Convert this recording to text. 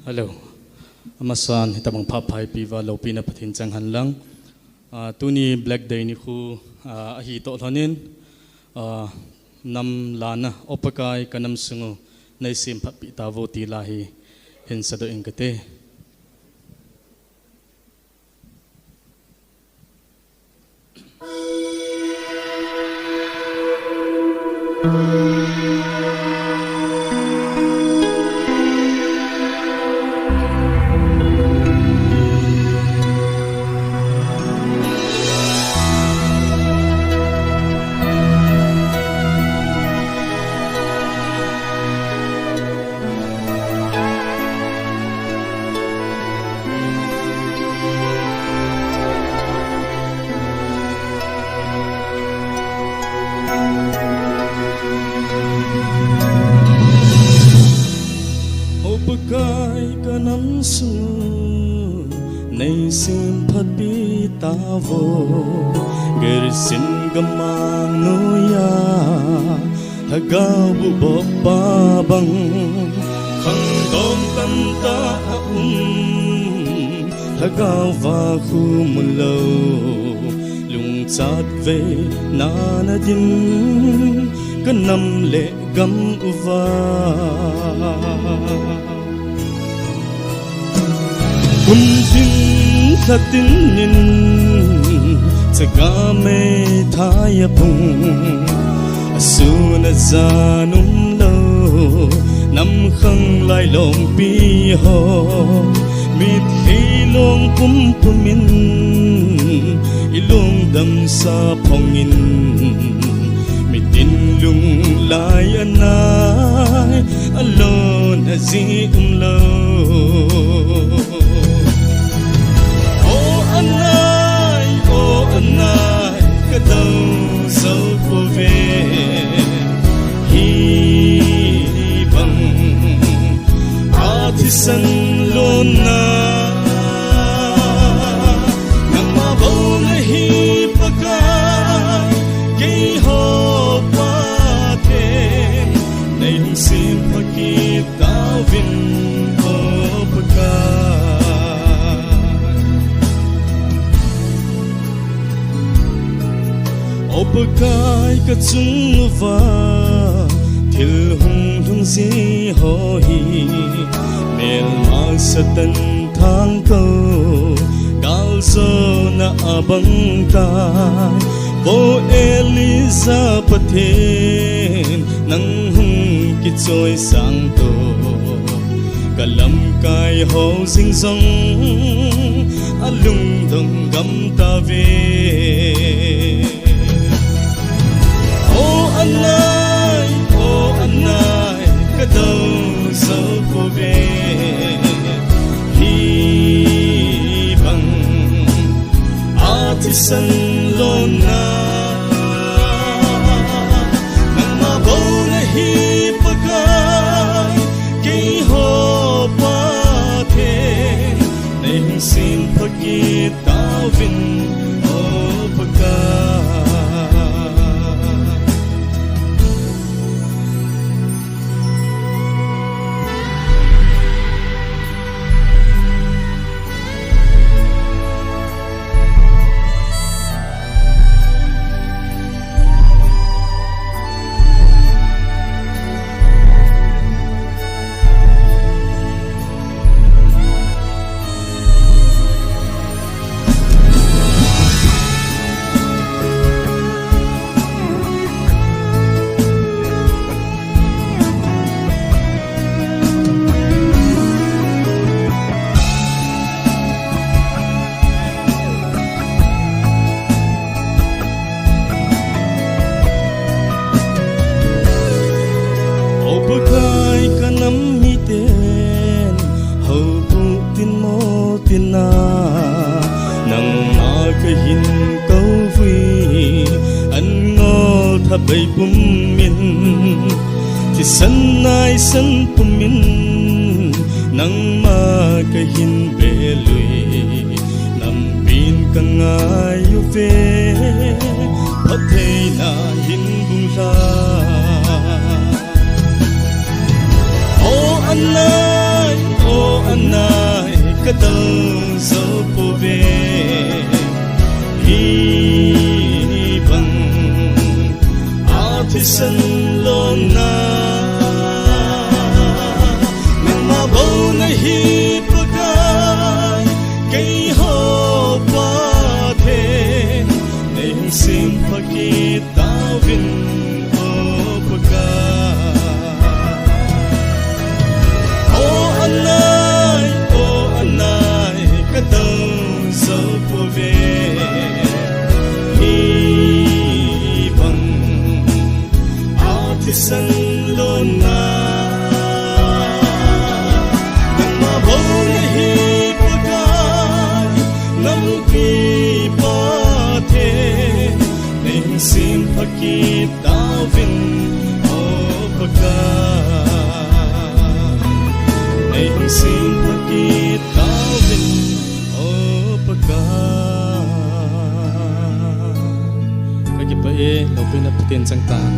Hello. Amasan hitamang papai piva lopina pathin changhan lang. Tuni Black Day ni khu ahi to thanin nam lana opakai kanam sungu nay sim phapi tavo ti lahi hin sado ingate. Opakai kanam sungu nay sim phapi tavo gersin gamang noya hagabu bopabang khandom tanta hagawa khumulo lungchat ve nanadin kanam le gam uva Kunting katinin Tagame thaya pung Asuna zanum lo Nam khang lai long pi ho Mit hilong kumpumin Ilong dam sa pongin Mitin lung lai anay Alon azi lo Anay, kadaw sa pove Hibang atisan lona Nang mabaw na hipagay Kay hopatin Na yung simpagitawin o pagkay Opakai kachung va Thil hung thung si ho hi Mel mang satan thang ko Kal so na abang tai Bo Elizabethin Nang hung kitsoy sang to Kalam kai ho sing song Alung dong gam ta ve Anay, kadaw sa pove Hibang atisan lona Nang mabaw na hipagay Kay hopatin Na yung simpagitawin o pagkay Opakai kanam miten Hau putin mo tina Nang makahin kau vui An ngol thabay pumin Ti sanay san pumin Nang makahin beluy Nam bin kangayo ve Patay na hinbung la anay, oh anai kadang zo pove hi bang artisan lona nang mabaw na hi pagay kay ho pa the nay sim pagkitawin o pagay anay kadang zo pove ibang artisan lona nang mabaw na hipagay ng pipate nang simpakitawin o pagay nang simpakitawin o pagay kagipae lopin na putin sang taan